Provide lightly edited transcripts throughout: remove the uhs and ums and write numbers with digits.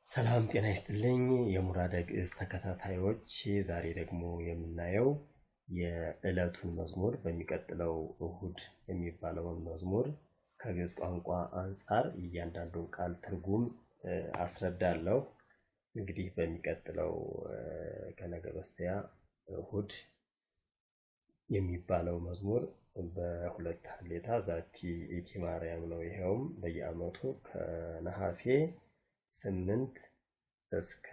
ሰላም ጤና ይስጥልኝ የሙራደ ግዕዝ ተከታታዮች ዛሬ ደግሞ የምናየው የዕለቱን መዝሙር በሚቀጥለው እሁድ የሚባለውን መዝሙር ከግዕዝ ቋንቋ አንፃር እያንዳንዱን ቃል ትርጉም አስረዳለሁ። እንግዲህ በሚቀጥለው ከነገ በስቲያ እሁድ የሚባለው መዝሙር በሁለት ሀሌታ ዛቲ ኢቲ ማርያም ነው። ይሄውም በየዓመቱ ከነሐሴ 8 እስከ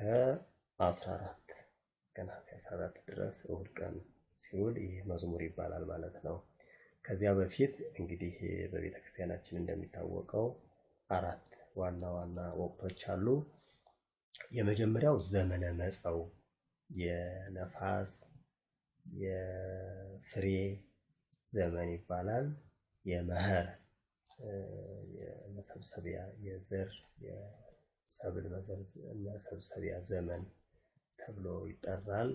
14 ከነሐሴ 14 ድረስ እሁድ ቀን ሲውል ይህ መዝሙር ይባላል ማለት ነው። ከዚያ በፊት እንግዲህ በቤተ ክርስቲያናችን እንደሚታወቀው አራት ዋና ዋና ወቅቶች አሉ። የመጀመሪያው ዘመነ መጸው የነፋስ የፍሬ ዘመን ይባላል። የመኸር የመሰብሰቢያ የዘር የሰብል መሰብሰቢያ ዘመን ተብሎ ይጠራል።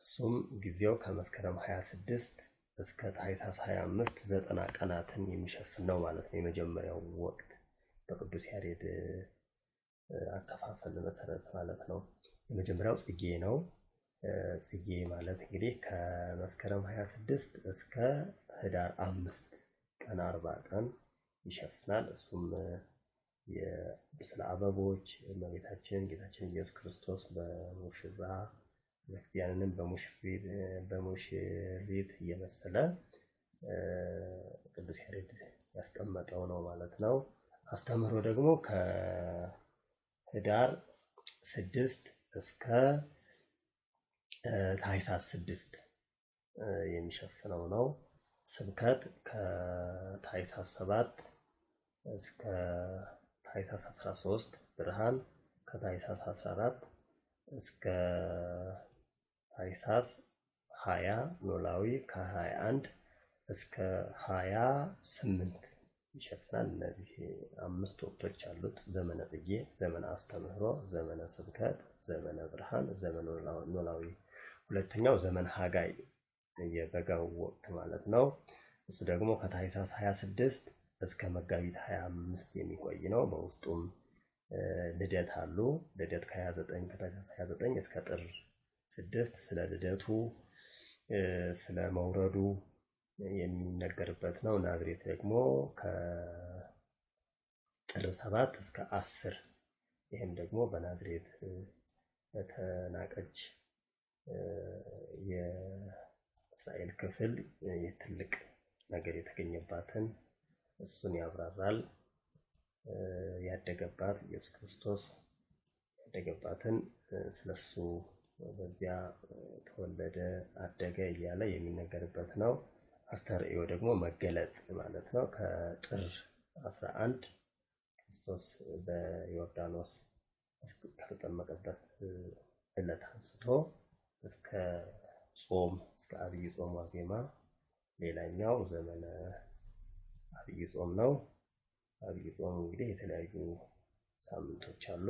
እሱም ጊዜው ከመስከረም 26 እስከ ታኅሳስ 25 90 ቀናትን የሚሸፍን ነው ማለት ነው። የመጀመሪያው ወቅት በቅዱስ ያሬድ አከፋፈል መሰረት ማለት ነው። የመጀመሪያው ጽጌ ነው። ጽጌ ማለት እንግዲህ ከመስከረም 26 እስከ ህዳር 5 ቀን 40 ቀን ይሸፍናል። እሱም ስለ አበቦች እመቤታችን ጌታችን ኢየሱስ ክርስቶስ በሙሽራ ክርስቲያንንም በሙሽሪት እየመሰለ ቅዱስ ያሬድ ያስቀመጠው ነው ማለት ነው። አስተምህሮ ደግሞ ከህዳር 6 እስከ ታኅሳስ 6 የሚሸፍነው ነው። ስብከት ከታኅሳስ 7 እስከ ታኅሳስ 13 ብርሃን ከታኅሳስ 14 እስከ ታኅሳስ 20 ኖላዊ ከ21 እስከ 28 ይሸፍናል። እነዚህ አምስት ወቅቶች አሉት። ዘመነ ጽጌ፣ ዘመነ አስተምህሮ፣ ዘመነ ስብከት፣ ዘመነ ብርሃን፣ ዘመነ ኖላዊ። ሁለተኛው ዘመነ ሐጋይ የበጋው ወቅት ማለት ነው። እሱ ደግሞ ከታኅሳስ 26 እስከ መጋቢት 25 የሚቆይ ነው። በውስጡም ልደት አሉ። ልደት ከ29 ከታኅሳስ 29 እስከ ጥር 6 ስለ ልደቱ ስለ መውረዱ የሚነገርበት ነው። ናዝሬት ደግሞ ከጥር 7 እስከ 10 ይህም ደግሞ በናዝሬት በተናቀች የእስራኤል ክፍል የትልቅ ነገር የተገኘባትን እሱን ያብራራል። ያደገባት ኢየሱስ ክርስቶስ ያደገባትን ስለሱ በዚያ ተወለደ አደገ እያለ የሚነገርበት ነው። አስተርእዮ ደግሞ መገለጥ ማለት ነው። ከጥር 11 ክርስቶስ በዮርዳኖስ ከተጠመቀበት ዕለት አንስቶ እስከ ጾም እስከ አብይ ጾም ዋዜማ ሌላኛው ዘመነ አብይ ጾም ነው። አብይ ጾም እንግዲህ የተለያዩ ሳምንቶች አሉ፣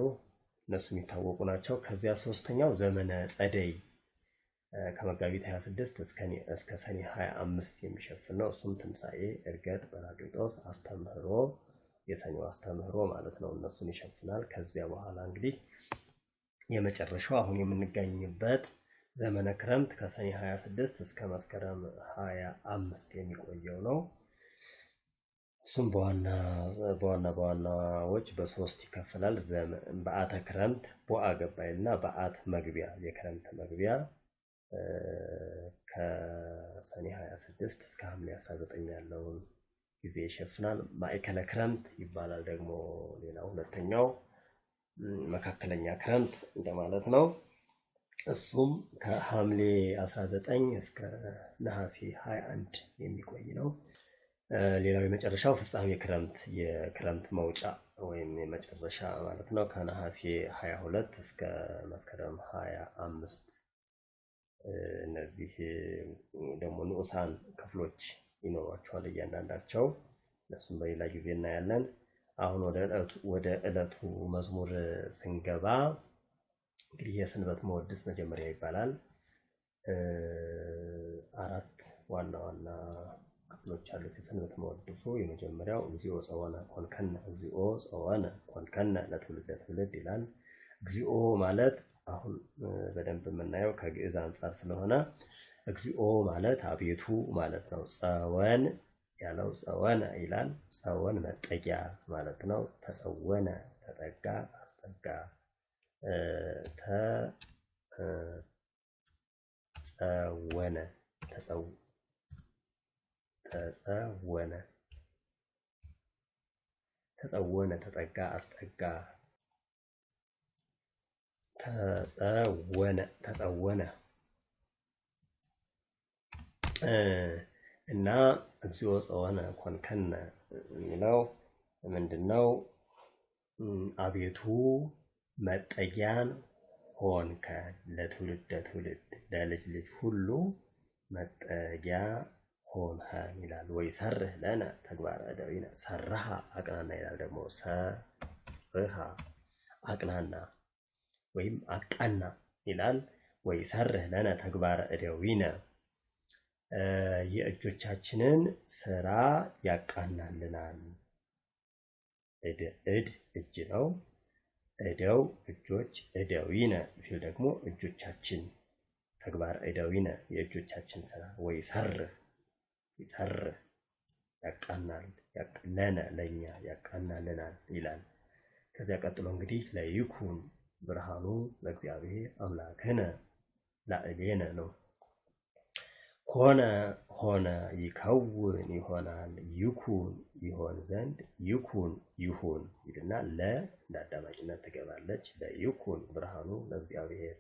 እነሱ የሚታወቁ ናቸው። ከዚያ ሶስተኛው ዘመነ ጸደይ ከመጋቢት 26 እስከ ሰኔ 25 የሚሸፍን ነው። እሱም ትንሣኤ፣ ዕርገት፣ ጰራቅሊጦስ፣ አስተምህሮ የሰኞ አስተምህሮ ማለት ነው። እነሱን ይሸፍናል። ከዚያ በኋላ እንግዲህ የመጨረሻው አሁን የምንገኝበት ዘመነ ክረምት ከሰኔ 26 እስከ መስከረም 25 የሚቆየው ነው። እሱም በዋናዎች በሶስት ይከፈላል። በዓተ ክረምት፣ ቦአ ገባይና በዓት መግቢያ የክረምት መግቢያ ከሰኔ 26 እስከ ሐምሌ 19 ያለውን ጊዜ ይሸፍናል። ማዕከለ ክረምት ይባላል ደግሞ ሌላው ሁለተኛው መካከለኛ ክረምት እንደማለት ነው። እሱም ከሐምሌ 19 እስከ ነሐሴ 21 የሚቆይ ነው። ሌላው የመጨረሻው ፍጻሜ ክረምት የክረምት መውጫ ወይም የመጨረሻ ማለት ነው። ከነሐሴ 22 እስከ መስከረም 25 እነዚህ ደግሞ ንዑሳን ክፍሎች ይኖሯቸዋል እያንዳንዳቸው። እነሱም በሌላ ጊዜ እናያለን። አሁን ወደ ዕለቱ መዝሙር ስንገባ እንግዲህ የሰንበት መወድስ መጀመሪያ ይባላል። አራት ዋና ዋና ክፍሎች አሉት የሰንበት መወድሱ። የመጀመሪያው እግዚኦ ጸወነ ኮንከነ፣ እግዚኦ ጸወነ ኮንከነ ለትውልደ ትውልድ ይላል። እግዚኦ ማለት አሁን በደንብ የምናየው ከግዕዝ አንጻር ስለሆነ እግዚኦ ማለት አቤቱ ማለት ነው። ጸወን ያለው ጸወነ ይላል። ጸወን መጠጊያ ማለት ነው። ተጸወነ ተጠጋ፣ አስጠጋ። ተጸወነ ተጸወነ ተጠጋ፣ አስጠጋ። ተጸወነ እና እግዚኦ ጸወነ ኮንከነ የሚለው ምንድነው? አቤቱ መጠጊያን ሆንከን ለትውልድ ለልጅ ልጅ ሁሉ መጠጊያ ሆንከን ይላል። ወይ ሰርህ ለነ ተግባረ እደዊነ ሰራሃ አቅናና ይላል። ደግሞ ሰርሃ አቅናና ወይም አቃና ይላል። ወይ ሰርህ ለነ ተግባረ እደዊነ የእጆቻችንን ስራ ያቃናልናል። እድ እጅ ነው። እደው እጆች፣ እደዊነ ሲል ደግሞ እጆቻችን ተግባር እደዊነ የእጆቻችን ስራ። ወይ ሰርህ ያቃናል፣ ለነ ለኛ ያቃናልናል ይላል። ከዚያ ቀጥሎ እንግዲህ ለይኩን ብርሃኑ ለእግዚአብሔር አምላክነ ላዕሌነ ነው። ኮነ ሆነ፣ ይከውን ይሆናል፣ ይኩን ይሆን ዘንድ፣ ይኩን ይሁን ይልና ለ እንዳዳማጭነት ትገባለች። ለይኩን ብርሃኑ ለእግዚአብሔር።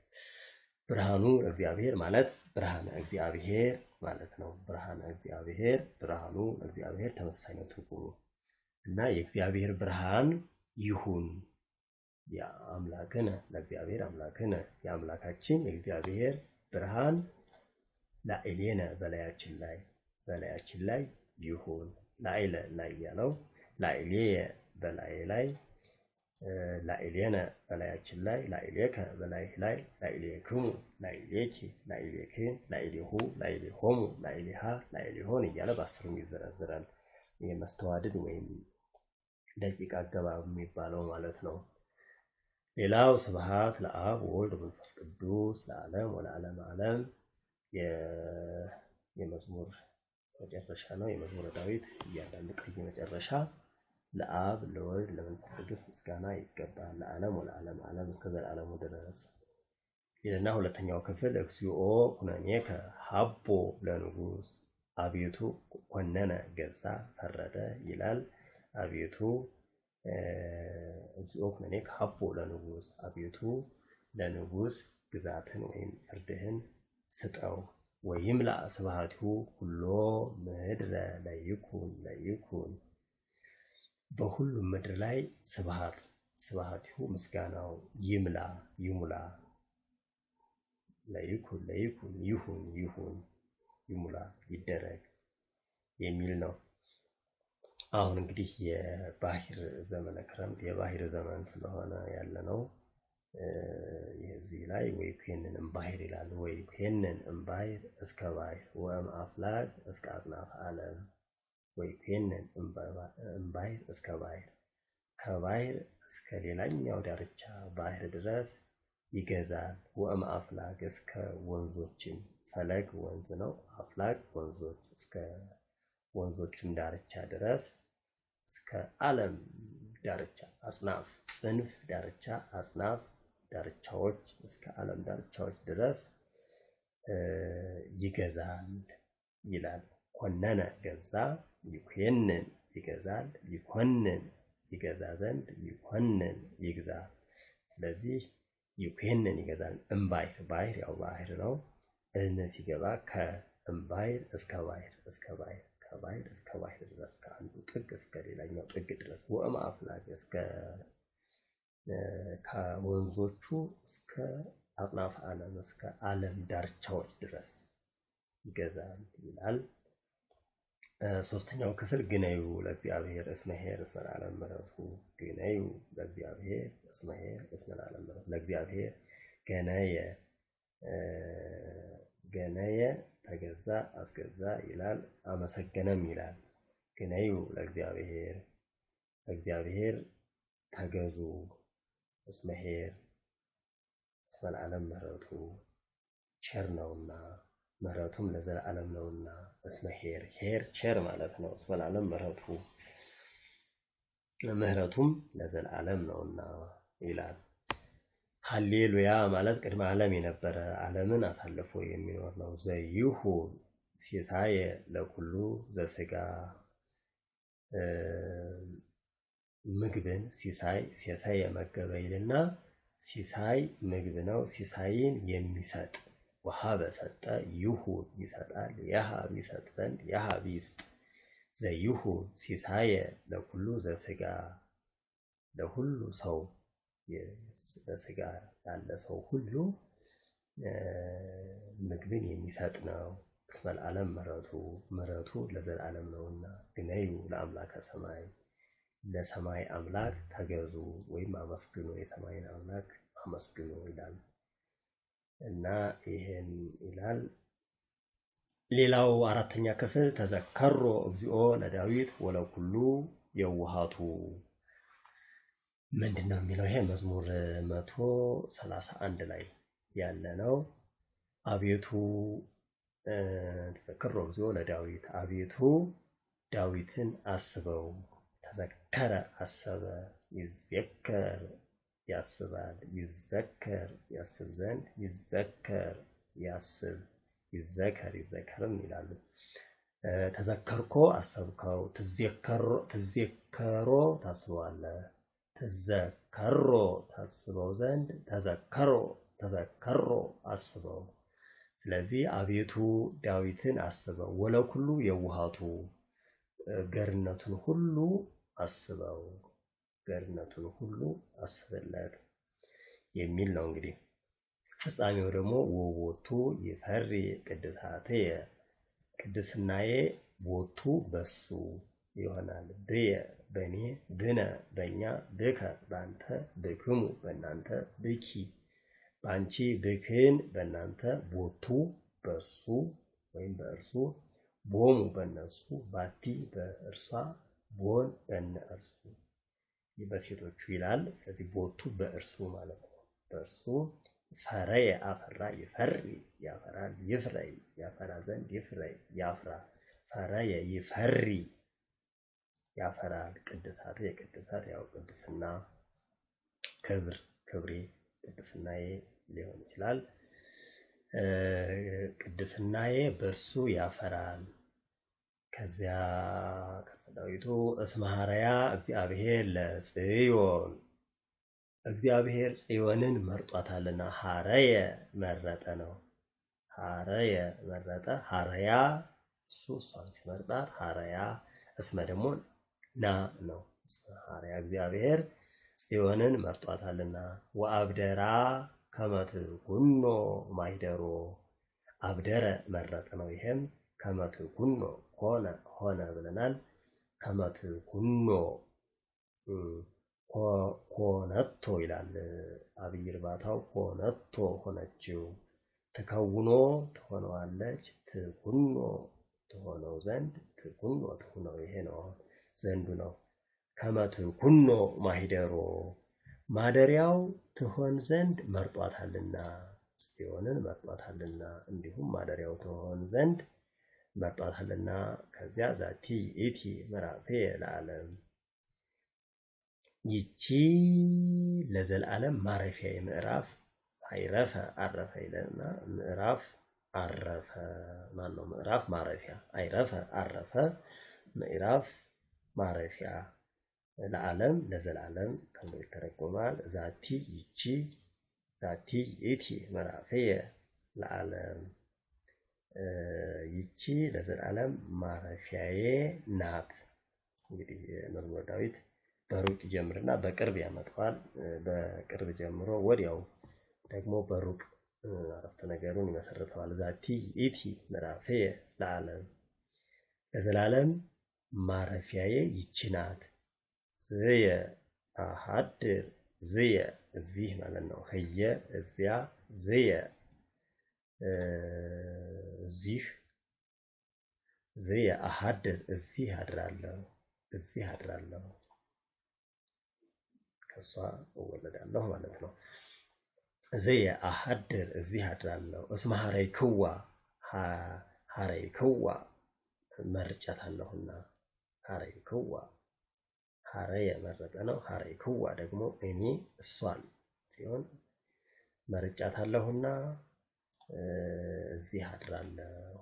ብርሃኑ ለእግዚአብሔር ማለት ብርሃነ እግዚአብሔር ማለት ነው። ብርሃነ እግዚአብሔር፣ ብርሃኑ ለእግዚአብሔር ተመሳሳይ ነው ትርጉሙ እና የእግዚአብሔር ብርሃን ይሁን የአምላክነ ለእግዚአብሔር አምላክነ የአምላካችን የእግዚአብሔር ብርሃን ላዕሌነ በላያችን ላይ ይሁን። ላዕለ ላይ ያለው ላዕሌየ በላይ ላይ፣ ላዕሌነ በላያችን ላይ፣ ላዕሌከ በላይህ ላይ፣ ላዕሌክሙ ላዕሌኪ ላዕሌክን ላዕሌሁ ላዕሌሆሙ ላዕሌሃ ላዕሌሆን እያለ በአስሩም ይዘረዝራል። ይህ መስተዋድድ ወይም ደቂቅ አገባብ የሚባለው ማለት ነው። ሌላው ስብሐት ለአብ ወወልድ ወመንፈስ ቅዱስ ለዓለም ወለዓለመ ዓለም የመዝሙር መጨረሻ ነው። የመዝሙረ ዳዊት እያንዳንዱ ቀይ መጨረሻ ለአብ ለወልድ ለመንፈስ ቅዱስ ምስጋና ይገባል ለዓለም ወለዓለመ ዓለም እስከ ዘላለሙ ድረስ ይልና ሁለተኛው ክፍል እግዚኦ ኩነኔከ ሀቦ ለንጉስ አቤቱ ኮነነ ገዛ ፈረደ ይላል። አቤቱ እግዚኦ ኩነኔከ ሀቦ ለንጉስ አቤቱ ለንጉስ ግዛትን ወይም ፍርድህን ስጠው። ወይምላ ስብሐቲሁ ሁሎ ምድረ ለይኩን በሁሉም ምድር ላይ ስብሐቲሁ ምስጋናው ይሙላ ለይኩን ይሁን ይሙላ ይደረግ የሚል ነው። አሁን እንግዲህ የባህር ዘመነ ክረምት የባህር ዘመን ስለሆነ ያለ ነው። የዚህ ላይ ወይ ኩነን እምባህር ይላል። ወይ ኩነን እምባህር እስከ ባህር ወእምአፍላግ እስከ አጽናፈ ዓለም። ወይ ኩነን እምባህር እስከ ባህር ከባህር እስከ ሌላኛው ዳርቻ ባህር ድረስ ይገዛል። ወእምአፍላግ እስከ ወንዞችም፣ ፈለግ ወንዝ ነው፣ አፍላግ ወንዞች፣ እስከ ወንዞችም ዳርቻ ድረስ እስከ ዓለም ዳርቻ አጽናፍ ጽንፍ ዳርቻ አጽናፍ ዳርቻዎች እስከ ዓለም ዳርቻዎች ድረስ ይገዛል ይላል። ኮነነ ገዛ፣ ይኩነን ይገዛል፣ ይኮንን ይገዛ ዘንድ፣ ይኮንን ይግዛ። ስለዚህ ይኩነን ይገዛል። እምባህር ባህር ያው ባህር ነው። ሲገባ ከእምባህር እስከ ባህር ከባህር እስከ ባህር ድረስ ከአንዱ ጥግ እስከ ሌላኛው ጥግ ድረስ ወእምአፍላግ እስከ ከወንዞቹ እስከ አጽናፈ ዓለም እስከ ዓለም ዳርቻዎች ድረስ ይገዛል ይላል። ሶስተኛው ክፍል ግነዩ ለእግዚአብሔር እስመ ኄር እስመ ለዓለም ምሕረቱ። ግነዩ ለእግዚአብሔር እስመ ኄር እስመ ለዓለም ምሕረቱ። ለእግዚአብሔር ገነየ ተገዛ አስገዛ ይላል። አመሰገነም ይላል። ግነዩ ለእግዚአብሔር ተገዙ እስመ ኄር እስመ ለዓለም ምህረቱ ቸር ነውና ምህረቱም ለዘላለም ነውና እስመ ኄር ቸር ማለት ነው። እስመ ለዓለም ምህረቱም ለዘላለም ነውና ይላል። ሃሌሉያ ማለት ቅድመ ዓለም የነበረ ዓለምን አሳልፎ የሚኖር ነው። ዘይሁ ሲሳየ ለኩሉ ዘሥጋ ምግብን ሲሳይ የመገበ ይልና ሲሳይ ምግብ ነው። ሲሳይን የሚሰጥ ወሀበ ሰጠ ይሁብ ይሰጣል የሀብ ይሰጥ ዘንድ የሀብ ይስጥ። ዘይሁ ሲሳየ ለኩሉ ዘሥጋ ለሁሉ ሰው በሥጋ ያለ ሰው ሁሉ ምግብን የሚሰጥ ነው። እስመ ለዓለም ምህረቱ ለዘላለም ነውና ግነዩ ለአምላከ ሰማይ ለሰማይ አምላክ ተገዙ ወይም አመስግኑ የሰማይን አምላክ አመስግኑ ይላል እና ይሄን ይላል። ሌላው አራተኛ ክፍል ተዘከሮ እግዚኦ ለዳዊት ወለኩሉ የውሃቱ ምንድነው የሚለው? ይሄ መዝሙር 131 ላይ ያለ ነው። አቤቱ ተዘከሮ እግዚኦ ለዳዊት አቤቱ ዳዊትን አስበው። ተዘከረ አሰበ ይዘከር ያስባል ይዘከር ያስብ ዘንድ ይዘከር ያስብ ይዘከር ይዘከርም ይላሉ። ተዘከርኮ አሰብከው ትዘከሮ ታስበዋለህ ትዘከሮ ታስበው ዘንድ ተዘከሮ አስበው። ስለዚህ አቤቱ ዳዊትን አስበው ወለኩሉ የውሃቱ ገርነቱን ሁሉ አስበው ገርነቱን ሁሉ አስብለት የሚል ነው። እንግዲህ ፍጻሜው ደግሞ ወቦቱ ይፈሪ ቅድሳትየ ቅድስናዬ ቦቱ በሱ ይሆናል። ብየ በእኔ ብነ በእኛ ብከ በአንተ ብክሙ በእናንተ ብኪ በአንቺ ብክን በእናንተ ቦቱ በሱ ወይም በእርሱ ቦሙ በእነሱ ባቲ በእርሷ ቦን በእነርሱ በሴቶቹ ይላል። ስለዚህ ቦቱ በእርሱ ማለት ነው። በእርሱ ፈረየ አፈራ ይፈሪ ያፈራል ይፍረይ ያፈራ ዘንድ ይፍረይ ያፍራ ፈረየ ይፈሪ ያፈራል። ቅድሳት የቅድሳት ያው ቅድስና ክብሬ ቅድስናዬ ሊሆን ይችላል። ቅድስናዬ በሱ ያፈራል። ከዚያ ከሰዳዊቱ እስመ ሐረያ እግዚአብሔር ለጽዮን እግዚአብሔር ጽዮንን መርጧታልና ሐረየ መረጠ ነው። ሐረየ መረጠ ሐረያ እሱ እሷን ሲመርጣት ሐረያ እስመ ደግሞ ና ነው። እስመ ሐረያ እግዚአብሔር ጽዮንን መርጧታልና ወአብደራ ከመትኩኖ ማይደሮ አብደረ መረጠ ነው። ይሄም ከመትኩኖ ሆነ ብለናል። ከመትኩኖ ኮነቶ ይላል አብይ እርባታው ኮነቶ ሆነችው። ትከውኖ ትሆነዋለች ትኩኖ ትሆነው ዘንድ ትኩኖ ትሆነው ይሄ ነው ዘንዱ ነው። ከመትኩኖ ማሂደሮ ማደሪያው ትሆን ዘንድ መርጧታልና ጽዮንን መርጧታልና እንዲሁም ማደሪያው ትሆን ዘንድ መርጧታልና። ከዚያ ዛቲ ኢቲ ምዕራፌ ለዓለም ይቺ ለዘላለም ማረፊያ ምዕራፍ አይረፈ አረፈ ይለና ምዕራፍ አረፈ ማን ነው? ምዕራፍ ማረፊያ አይረፈ አረፈ ምዕራፍ ማረፊያ ለዓለም ለዘላለም ተብሎ ይተረጎማል። ዛቲ ይቺ ዛቲ ይእቲ ምዕራፍየ ለዓለም ይቺ ለዘላለም ማረፊያዬ ናት። እንግዲህ መዝሙረ ዳዊት በሩቅ ጀምርና በቅርብ ያመጣዋል። በቅርብ ጀምሮ ወዲያው ደግሞ በሩቅ አረፍተ ነገሩን ይመሰርተዋል። ዛቲ ይእቲ ምዕራፍየ ለዓለም ለዘላለም ማረፊያዬ ይቺ ናት። ዝየ አሐድር ዝየ እዚህ ማለት ነው። ህየ እዚያ ዝየ እዚህ ዝየ አሐድር እዚህ አድራለሁ እዚህ አድራለሁ ከሷ እወለዳለሁ ማለት ነው። ዘየ አሐድር እዚህ አድራለሁ። እስመ ሀረይክዋ ሀረይክዋ መርጫታለሁና ሀረይክዋ ሀረ የመረጠ ነው። ሀረይክዋ ደግሞ እኔ እሷን ሲሆን መርጫታለሁና እዚህ አድራለሁ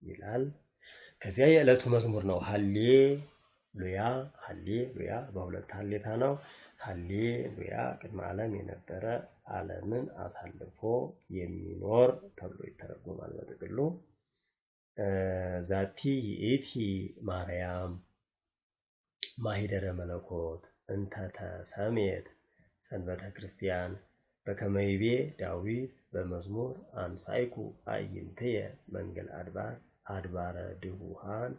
ይላል። ከዚያ የዕለቱ መዝሙር ነው። ሃሌሉያ ሃሌሉያ በሁለት ሀሌታ ነው። ሃሌሉያ ቅድመ ዓለም የነበረ ዓለምን አሳልፎ የሚኖር ተብሎ ይተረጎማል በጥቅሉ። ዛቲ ይእቲ ማርያም ማሂደረ መለኮት እንተ ተሰሜት ሰንበተ ክርስቲያን በከመ ይቤ ዳዊት በመዝሙር አምሳይኩ አዕይንትየ መንገል አድባረ ድቡሃን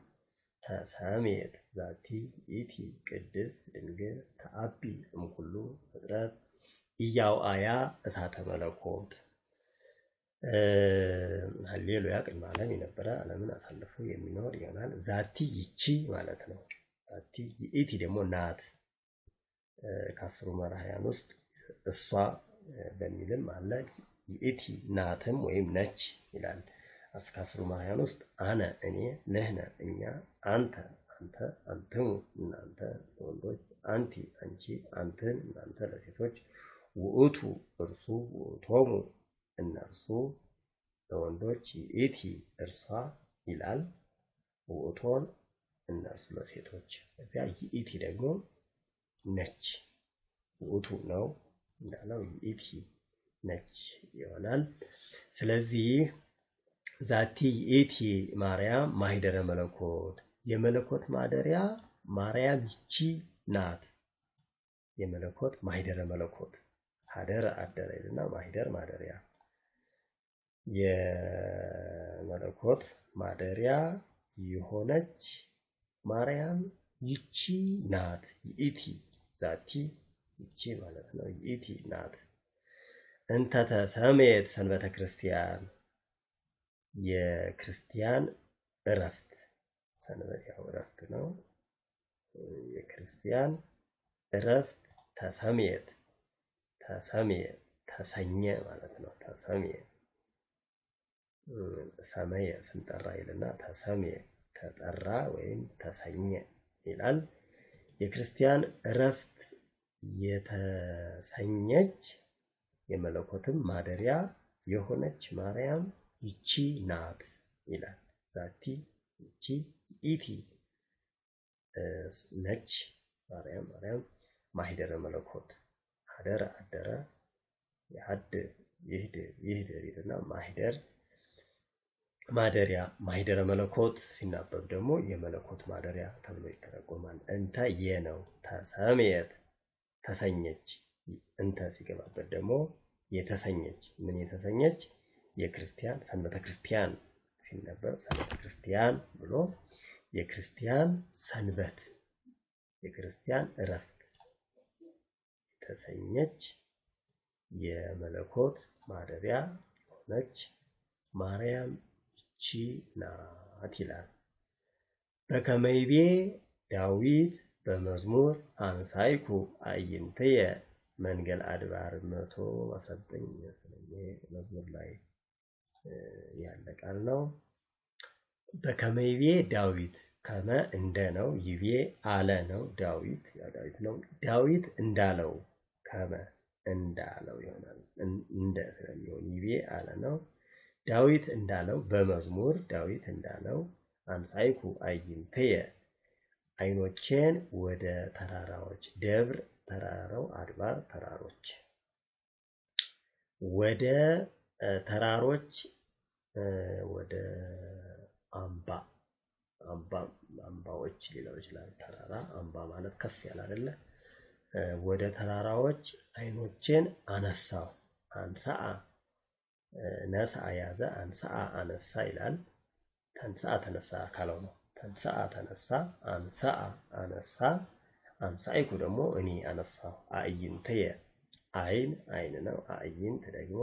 ተሰሜት ዛቲ ይእቲ ቅድስት ድንግል ተአቢ እምኩሉ ፍጥረት ኢያውአያ እሳተ መለኮት። ሃሌሉያ ቅድመ ዓለም የነበረ ዓለምን አሳልፎ የሚኖር ይሆናል። ዛቲ ይቺ ማለት ነው። ዛቲ ይእቲ ደግሞ ናት። ከአስሩ መራሕያን ውስጥ እሷ በሚልም አለ። ይእቲ ናትም ወይም ነች ይላል። ከአስሩ መራሕያን ውስጥ አነ እኔ፣ ንሕነ እኛ፣ አንተ አንተ፣ አንትሙ እናንተ ለወንዶች፣ አንቲ አንቺ፣ አንትን እናንተ ለሴቶች፣ ውእቱ እርሱ፣ ውእቶሙ እነርሱ ለወንዶች፣ ይእቲ እርሷ ይላል። ውእቶን እነርሱ ለሴቶች። እዚያ ይእቲ ደግሞ ነች። ውእቱ ነው እንዳለው ይእቲ ነች ይሆናል። ስለዚህ ዛቲ ይእቲ ማርያም ማሂደረ መለኮት የመለኮት ማደሪያ ማርያም ይቺ ናት። የመለኮት ማሂደረ መለኮት ሀደረ አደረ ይልና ማሂደር ማደሪያ የመለኮት ማደሪያ የሆነች ማርያም ይቺ ናት። ይእቲ ዛቲ ይቺ ማለት ነው። ይእቲ ናት። እንተ ተሰሜት ሰንበተ ክርስቲያን የክርስቲያን እረፍት ሰንበት ያው እረፍት ነው። የክርስቲያን እረፍት ተሰሜት ተሰኘ ማለት ነው። ተሰሜ ሰመየ ስንጠራ ይልና ተሰሜ ተጠራ ወይም ተሰኘ ይላል። የክርስቲያን እረፍት የተሰኘች የመለኮትም ማደሪያ የሆነች ማርያም ይቺ ናት ይላል። ዛቲ ይቺ ይእቲ ነች። ማርያም ማሂደረ መለኮት ሀደረ አደረ የሀድር ይህድር ይልና ማሂደር ማደሪያ ማሂደረ መለኮት ሲናበብ ደግሞ የመለኮት ማደሪያ ተብሎ ይተረጎማል። እንተ የነው ተሰሜት ተሰኘች። እንተ ሲገባበት ደግሞ የተሰኘች ምን የተሰኘች የክርስቲያን ሰንበተ ክርስቲያን ሲነበብ ሰንበተ ክርስቲያን ብሎ የክርስቲያን ሰንበት የክርስቲያን እረፍት የተሰኘች የመለኮት ማደሪያ ሆነች ማርያም ይቺ ናት ይላል። በከመ ይቤ ዳዊት በመዝሙር አንሳይኩ አዕይንትየ መንገል አድባር 119 መዝሙር ላይ ያለ ቃል ነው። በከመ ይቤ ዳዊት ከመ እንደ ነው። ይቤ አለ ነው። ዳዊት ነው። ዳዊት እንዳለው ከመ እንዳለው ይሆናል። እንደ ስለሚሆን ይቤ አለ ነው። ዳዊት እንዳለው በመዝሙር ዳዊት እንዳለው አንሳይኩ አዕይንትየ አይኖቼን ወደ ተራራዎች ደብር ተራራው አድባር ተራሮች ወደ ተራሮች ወደ አምባዎች ሊለው ይችላል። ተራራ አምባ ማለት ከፍ ያለ አይደለ? ወደ ተራራዎች አይኖቼን አነሳው። አንሳአ ነሳ ያዘ አንሳአ አነሳ ይላል። ተንሳአ ተነሳ ካለው ነው። ተንሳአ ተነሳ፣ አንሳአ አነሳ፣ አንሳይኩ ደግሞ እኔ አነሳው። አዕይንትየ አይን ነው። አዕይንት ደግሞ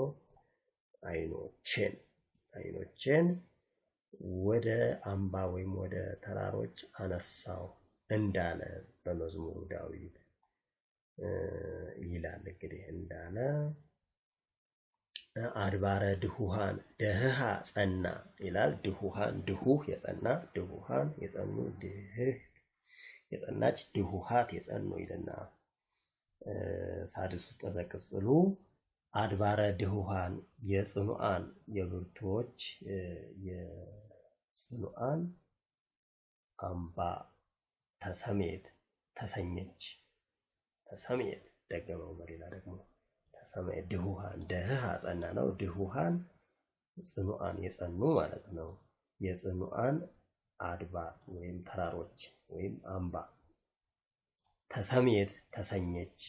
አይኖቼን ወደ አምባ ወይም ወደ ተራሮች አነሳው እንዳለ በመዝሙሩ ዳዊት ይላል። እንግዲህ እንዳለ አድባረ ድሁሃን ደህሃ ጸና ይላል። ድሁሃን ድሁህ የጸና ድሁሃን የጸኑ ድህህ የጸናች ድሁሃት የጸኑ ይልና ሳድሱ ተዘቅጽሉ አድባረ ድሁሃን የጽኑዓን የብርቱዎች የጽኑዓን አምባ ተሰሜት ተሰኘች ተሰሜት ደገመው በሌላ ደግሞ ተሰሜት ድሁሃን ደህሃ ጸና ነው። ድሁሃን ጽኑዓን የጸኑ ማለት ነው። የጽኑዓን አድባር ወይም ተራሮች ወይም አምባ ተሰሜት ተሰኘች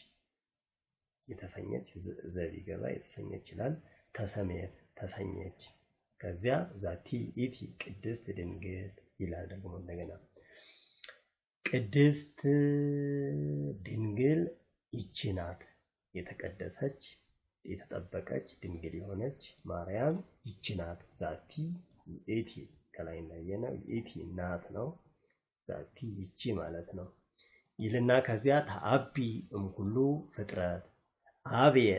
የተሰኘች ዘቢ ገባ የተሰኘች ይላል። ተሰሜት ተሰኘች ከዚያ ዛቲ ኢቲ ቅድስት ድንግል ይላል። ደግሞ እንደገና ቅድስት ድንግል ይቺ ናት የተቀደሰች የተጠበቀች ድንግል የሆነች ማርያም ይቺ ናት። ዛቲ ኢቲ ከላይ እንዳየነው ኢቲ ናት ነው። ዛቲ ይቺ ማለት ነው ይልና ከዚያ ተአቢ እምኩሉ ፍጥረት አብየ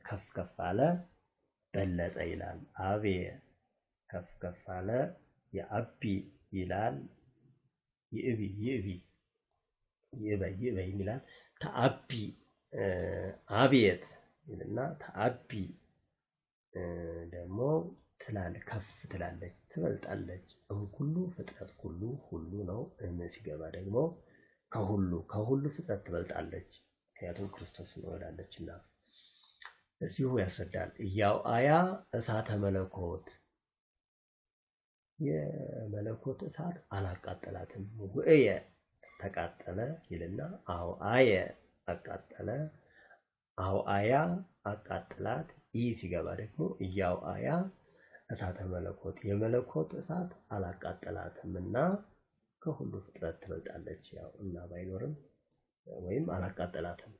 ከፍ ከፍ አለ በለጠ ይላል። አብየ ከፍ ከፍ አለ የአቢ ይላል። ይእቢ ይእበይ ይላል። ተአቢ አብየት ይልና ተአቢ ደግሞ ትላል ከፍ ትላለች ትበልጣለች። እምኩሉ ፍጥረት ሁሉ ነው። ሲገባ ደግሞ ከሁሉ ፍጥረት ትበልጣለች። ምክንያቱም ክርስቶስን ወልዳለችና እዚሁ ያስረዳል። ኢያውአያ እሳተ መለኮት የመለኮት እሳት አላቃጠላትም። ውእየ ተቃጠለ ይልና አውአየ አቃጠለ አውአያ አቃጠላት። ሲገባ ደግሞ ኢያውአያ እሳተ መለኮት የመለኮት እሳት አላቃጠላትምና ከሁሉ ፍጥረት ትበልጣለች። ያው እና ባይኖርም ወይም አላቃጠላትም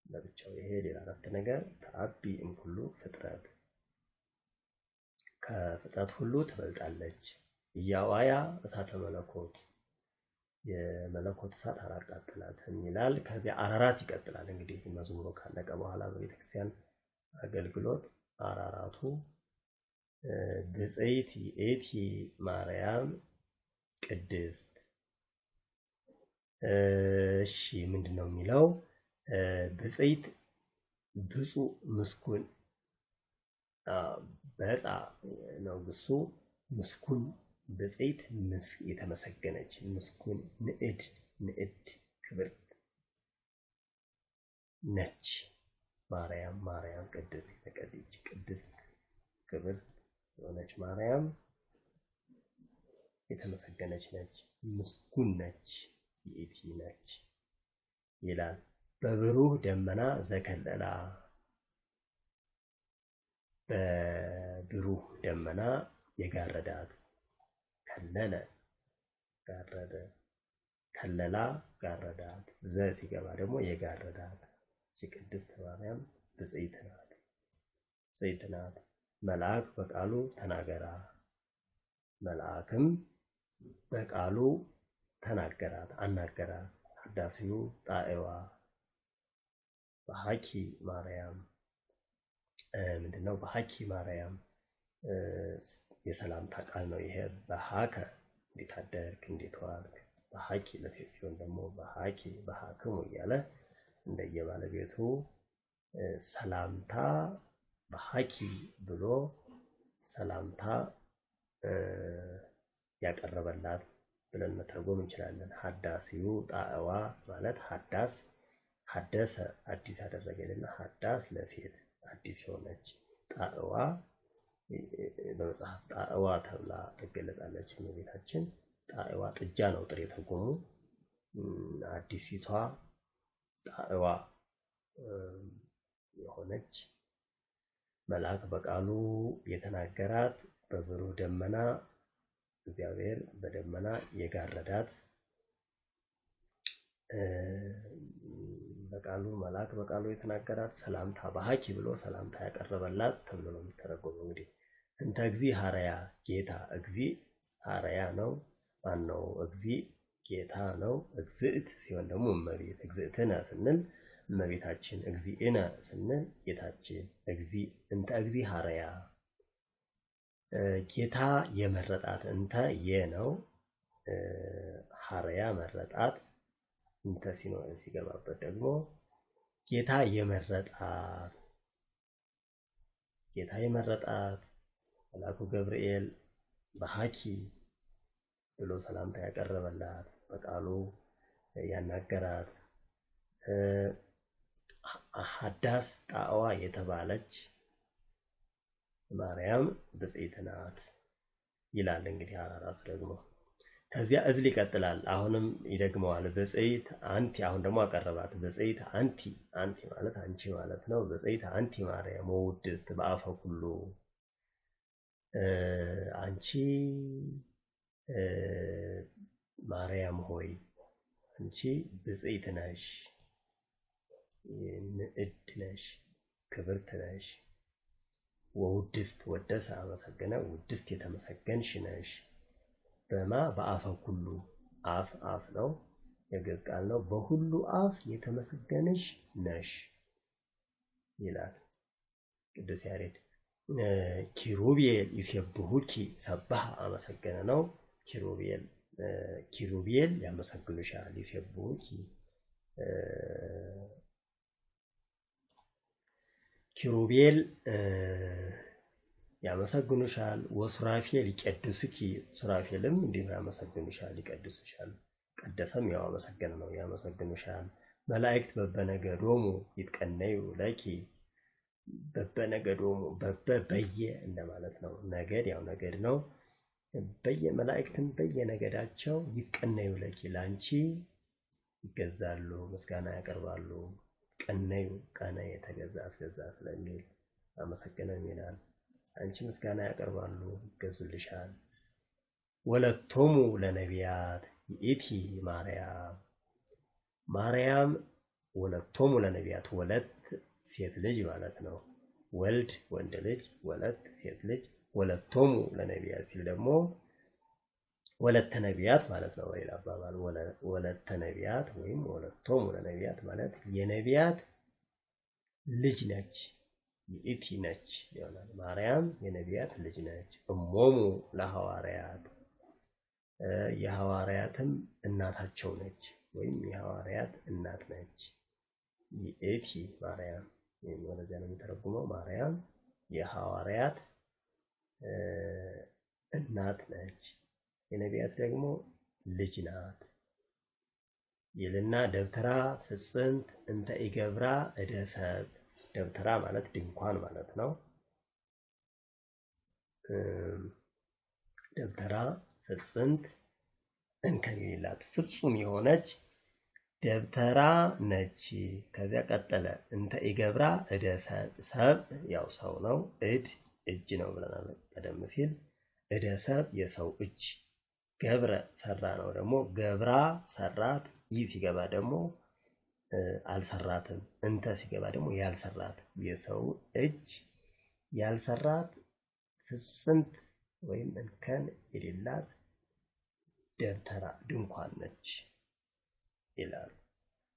ለብቻው ይሄ ሌላ አረፍተ ነገር። ተአቢ እምኩሉ ፍጥረት ከፍጥረት ሁሉ ትበልጣለች። ኢያውአያ እሳተ መለኮት የመለኮት እሳት አላቃጠላትም ይላል። ከዚያ አራራት ይቀጥላል። እንግዲህ መዝሙሩ ካለቀ በኋላ በቤተክርስቲያን አገልግሎት አራራቱ ብፅዕት ይእቲ ማርያም ቅድስት እሺ ምንድነው የሚለው? ብፅዕት ብፁዕ ምስኩን በፃ ነው ግሱ ምስኩን ብፅዕት የተመሰገነች ምስኩን ንዕድ ክብርት ነች ማርያም ቅድስት የተቀደሰች ቅድስት ክብርት የሆነች ማርያም የተመሰገነች ነች ምስጉን ነች ይእቲ ነች ይላል። በብሩህ ደመና ዘከለላ በብሩህ ደመና የጋረዳት ከለለ ጋረደ ከለላ ጋረዳት ዘ ሲገባ ደግሞ የጋረዳት ቅድስት ማርያም ብፅዕት ናት። መልአክ በቃሉ ተናገራ መልአክም በቃሉ ተናገራት አናገራት። ሀዳስዩ ጣዕዋ በሐኪ ማርያም ምንድነው? በሐኪ ማርያም የሰላምታ ቃል ነው ይሄ። በሐከ እንዴት አደርክ እንዴት ዋልክ። በሐኪ ለሴት ሲሆን ደግሞ በሐኪ በሐክሙ እያለ እንደየባለቤቱ ሰላምታ በሐኪ ብሎ ሰላምታ ያቀረበላት ብለን መተርጎም እንችላለን። ሀዳስዩ ጣዕዋ ማለት ሀደሰ አዲስ ያደረገልና ሀዳስ ለሴት አዲስ የሆነች ጣዕዋ በመጽሐፍ ጣዕዋ ተብላ ትገለጻለች። እመቤታችን ጣዕዋ ጥጃ ነው ጥሬ ትርጉሙ። አዲሲቷ ጣዕዋ የሆነች መልአክ በቃሉ የተናገራት በብሩህ ደመና እግዚአብሔር በደመና የጋረዳት በቃሉ መልአክ በቃሉ የተናገራት ሰላምታ በሐኪ ብሎ ሰላምታ ያቀረበላት ተብሎ ነው የሚተረጎመው። እንግዲህ እንተ እግዚ ሐረያ ጌታ እግዚ ሐረያ ነው ማን ነው? እግዚ ጌታ ነው። እግዝእት ሲሆን ደግሞ እመቤት እግዝእትነ ስንል እመቤታችን እግዚእነ ስንል ጌታችን እንተ እግዚ ሐረያ ጌታ የመረጣት እንተ የነው ሐረያ መረጣት እንተ ሲገባበት ደግሞ ጌታ የመረጣት መልአኩ ገብርኤል በሐኪ ብሎ ሰላምታ ያቀረበላት በቃሉ ያናገራት ሐዳስ ጣዕዋ የተባለች ማርያም ብጽዕት ናት ይላል። እንግዲህ አራራቱ ደግሞ ከዚያ እዝል ይቀጥላል። አሁንም ይደግመዋል። ብጽዕት አንቲ አሁን ደግሞ አቀረባት። ብጽዕት አንቲ ማለት አንቺ ማለት ነው። ብጽዕት አንቲ ማርያም ወውድስት በአፈ ኩሉ አንቺ ማርያም ሆይ አንቺ ብጽዕት ነሽ፣ ንዕድ ነሽ፣ ክብርት ነሽ። ወውድስት ወደሰ አመሰገነ ውድስት የተመሰገንሽ ነሽ። በማ በአፈ ኩሉ አፍ ነው የግዕዝ ቃል ነው። በሁሉ አፍ የተመሰገንሽ ነሽ ይላል ቅዱስ ያሬድ። ኪሩቤል ይሴብሑኪ ሰብሐ አመሰገነ ነው። ኪሩቤል ያመሰግኑሻል። ይሴብሑኪ ኪሩቤል ያመሰግኑሻል። ወሱራፌል ይቀድሱኪ ሱራፌልም እንዲሁ ያመሰግኑሻል ይቀድሱሻል። ቀደሰም ያው አመሰገነ ነው ያመሰግኑሻል። መላእክት በበነገዶሙ ይትቀነዩ ለኪ በበነገዶሙ በየ እንደማለት ነው። ነገድ ያው ነገድ ነው። መላእክትም በየነገዳቸው ይትቀነዩ ለኪ ላንቺ ይገዛሉ፣ ምስጋና ያቀርባሉ። ቀነዩ ቀነ የተገዛ አስገዛ ስለሚል አመሰገነም ይላል። አንቺ ምስጋና ያቀርባሉ ይገዙልሻል። ወለቶሙ ለነቢያት ይእቲ ማርያም ወለቶሙ ለነቢያት ወለት ሴት ልጅ ማለት ነው። ወልድ ወንድ ልጅ፣ ወለት ሴት ልጅ። ወለቶሙ ለነቢያት ሲል ደግሞ ወለተ ነቢያት ማለት ነው። በሌላ አባባል ወለተ ነቢያት ወይም ወለቶሙ ለነቢያት ማለት የነቢያት ልጅ ነች፣ ይእቲ ነች ይሆናል። ማርያም የነቢያት ልጅ ነች። እሞሙ ለሐዋርያት የሐዋርያትም እናታቸው ነች ወይም የሐዋርያት እናት ነች። ይእቲ ማርያም ወደዚያ ነው የሚተረጉመው። ማርያም የሐዋርያት እናት ነች፣ የነቢያት ደግሞ ልጅ ናት ይልና ደብተራ ፍጽምት እንተ ኢገብራ እደ ሰብ ደብተራ ማለት ድንኳን ማለት ነው። ደብተራ ፍጽምት እንከን የሌላት ፍጹም የሆነች ደብተራ ነች። ከዚያ ቀጠለ እንተ ኢገብራ እደ ሰብ ያው ሰው ነው። እጅ ነው ብለናል ቀደም ሲል። እደ ሰብ የሰው እጅ፣ ገብረ ሰራ ነው ደግሞ ገብራ ሰራት። ይህ ሲገባ ደግሞ አልሰራትም። እንተ ሲገባ ደግሞ ያልሰራት የሰው እጅ ያልሰራት ፍጽምት ወይም እንከን የሌላት ደብተራ ድንኳን ነች ይላል።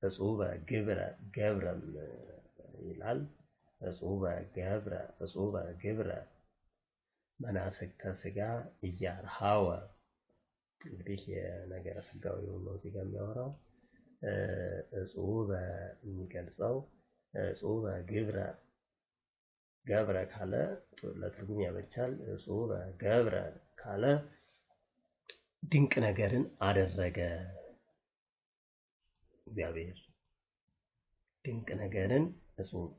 እጹበ ገብረም ይላል። እጹበ ግብረ መናስክተ ስጋ እያርሃወ እንግዲህ የነገረ ስጋዊውን ነው እዚህ ጋር የሚያወራው። እጹበ የሚገልጸው እጹበ ገብረ ካለ ለትርጉም ያመቻል። እጹበ ገብረ ካለ ድንቅ ነገርን አደረገ እግዚአብሔር። ድንቅ ነገርን እጹብ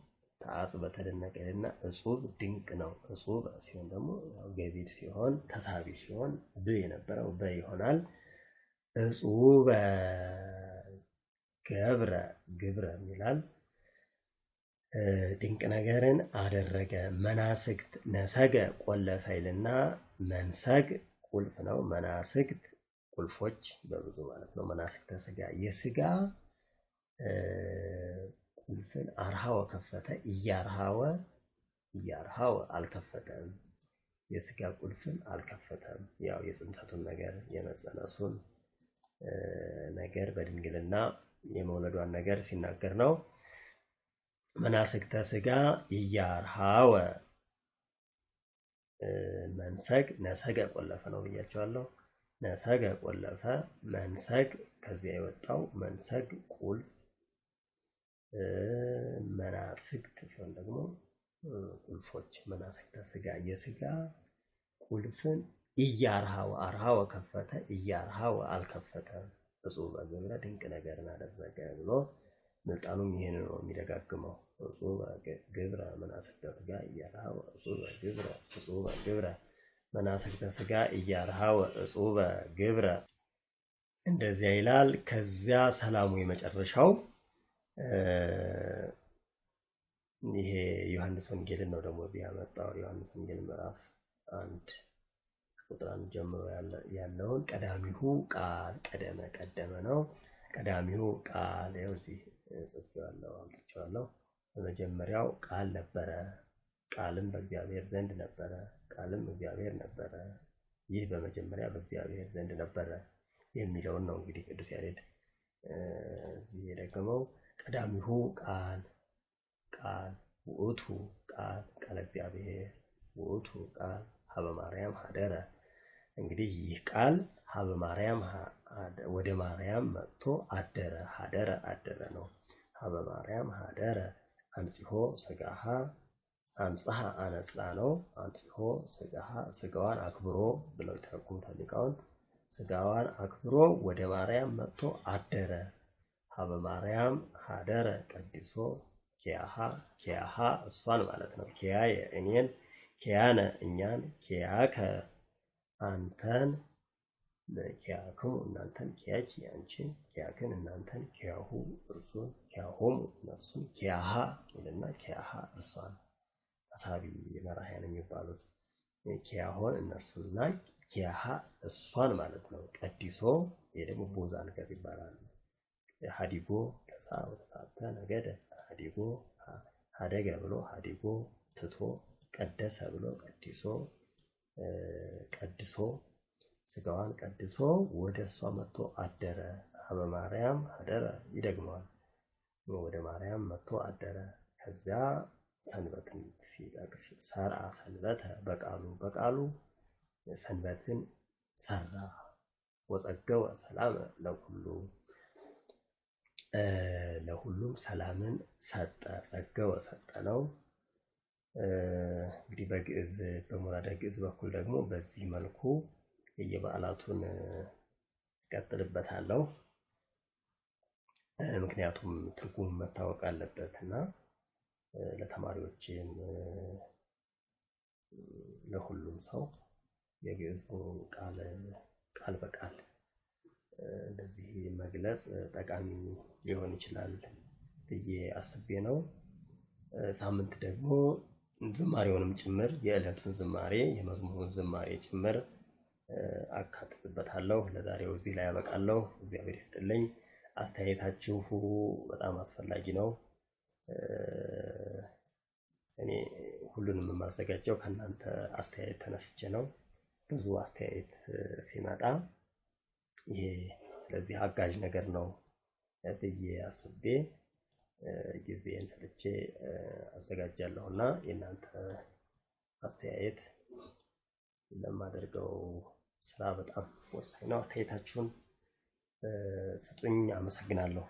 ተአጽበ ተደነቀና እጹብ ድንቅ ነው። እጹብ ሲሆን ደግሞ ገቢር ሲሆን ተሳቢ ሲሆን ብ የነበረው በ ይሆናል። እጹበ ገብረ ግብረ ይላል። ድንቅ ነገርን አደረገ። መናስክት ነሰገ ቆለፈ ይልና መንሰግ ቁልፍ ነው። መናስክት ቁልፎች በብዙ ማለት ነው። መናስክተ ስጋ የስጋ ቁልፍን አርሃወ ከፈተ። እያርሃወ አልከፈተም። የስጋ ቁልፍን አልከፈተም። ያው የጽንሰቱን ነገር የመጸነሱን ነገር በድንግልና የመውለዷን ነገር ሲናገር ነው። መናስክተ ስጋ ኢያርሃወ መንሰግ ነሰገ ቆለፈ ነው ብያቸዋለሁ። ነሰገ ቆለፈ መንሰግ ከዚያ የወጣው መንሰግ ቁልፍ መናስክት ሲሆን ደግሞ ቁልፎች መናስክተ ስጋ የስጋ ቁልፍን ኢያርሃወ አርሃወ ከፈተ ኢያርሃወ አልከፈተም እጹበ ግብረ ድንቅ ነገርን አደረገ ብሎ ምልጣኑም ይሄን ነው የሚደጋግመው። እጹበ ግብረ መናስክተ ስጋ ኢያርሃወ እጹበ ግብረ መናስክተ ስጋ ኢያርሃወ እጹበ ግብረ እንደዚያ ይላል። ከዚያ ሰላሙ የመጨረሻው ይሄ ዮሐንስ ወንጌልን ነው ደግሞ እዚህ ያመጣው። ዮሐንስ ወንጌል ምዕራፍ 1 ቁጥር 1 ጀምሮ ያለውን ቀዳሚሁ ቃል ቀደመ ነው። ቀዳሚሁ ቃል ይኸው እዚህ ጽፌዋለሁ አምጥቼዋለሁ። በመጀመሪያው ቃል ነበረ፣ ቃልም በእግዚአብሔር ዘንድ ነበረ፣ ቃልም እግዚአብሔር ነበረ፣ ይህ በመጀመሪያ በእግዚአብሔር ዘንድ ነበረ የሚለውን ነው እንግዲህ ቅዱስ ያሬድ እዚህ የደገመው። ቀዳሚሁ ቃል ውእቱ ቃል እግዚአብሔር ውእቱ ቃል ሀበ ማርያም ሀደረ። እንግዲህ ይህ ቃል ሀበ ማርያም ወደ ማርያም መጥቶ አደረ። አደረ ነው። ሀበ ማርያም ሀደረ አንጽሖ ስጋሃ አንጽሐ አነጻ ነው። አንጽሖ ስጋሃ ስጋዋን አክብሮ ብለው ይተረጉሙታል ሊቃውንት። ስጋዋን አክብሮ ወደ ማርያም መጥቶ አደረ። ሀበ ማርያም ሀደረ ቀድሶ ኪያሃ እሷን ማለት ነው። ኪያየ እኔን፣ ኪያነ እኛን፣ ኪያከ አንተን፣ ኪያክሙ እናንተን፣ ኪያኪ አንቺን፣ ኪያክን እናንተን፣ ኪያሁ እርሱን፣ ኪያሆሙ እነርሱን፣ ኪያሃ ይልና ኪያሃ እርሷን ተሳቢ መራሕያን የሚባሉት ኪያሆን እነርሱንና ኪያሃ እሷን ማለት ነው። ቀዲሶ ይሄ ደግሞ ቦዛ አንቀጽ ይባላል። ሀዲጎ ተሳ ወተሳተ ነገደ ሀዲጎ ሀደገ ብሎ ሀዲጎ ትቶ ቀደሰ ብሎ ቀድሶ ስጋዋን ቀድሶ ወደ እሷ መጥቶ አደረ። ሀበ ማርያም ሀደረ ይደግመዋል። ወደ ማርያም መጥቶ አደረ። ከዚያ ሰንበትን ሲጠቅስ ሰርአ ሰንበተ በቃሉ ሰንበትን ሰራ። ወጸገወ ሰላም ለሁሉም ሰላምን ሰጠ። ጸገወ ሰጠ ነው። እንግዲህ በግዕዝ በሙራደ ግዕዝ በኩል ደግሞ በዚህ መልኩ የበዓላቱን ቀጥልበታለሁ። ምክንያቱም ትርጉም መታወቅ አለበትና ለተማሪዎችም ለሁሉም ሰው የግዕዝ ቃል በቃል እንደዚህ መግለጽ ጠቃሚ ሊሆን ይችላል ብዬ አስቤ ነው። ሳምንት ደግሞ ዝማሬውንም ጭምር የዕለቱን ዝማሬ የመዝሙሩን ዝማሬ ጭምር አካትትበታለሁ። ለዛሬው እዚህ ላይ ያበቃለሁ። እግዚአብሔር ይስጥልኝ። አስተያየታችሁ በጣም አስፈላጊ ነው። እኔ ሁሉንም የማዘጋጀው ከእናንተ አስተያየት ተነስቼ ነው። ብዙ አስተያየት ሲመጣ ይሄ ስለዚህ አጋዥ ነገር ነው ብዬ አስቤ ጊዜን ሰጥቼ አዘጋጃለሁና የእናንተ አስተያየት ለማደርገው ስራ በጣም ወሳኝ ነው። አስተያየታችሁን ስጡኝ። አመሰግናለሁ።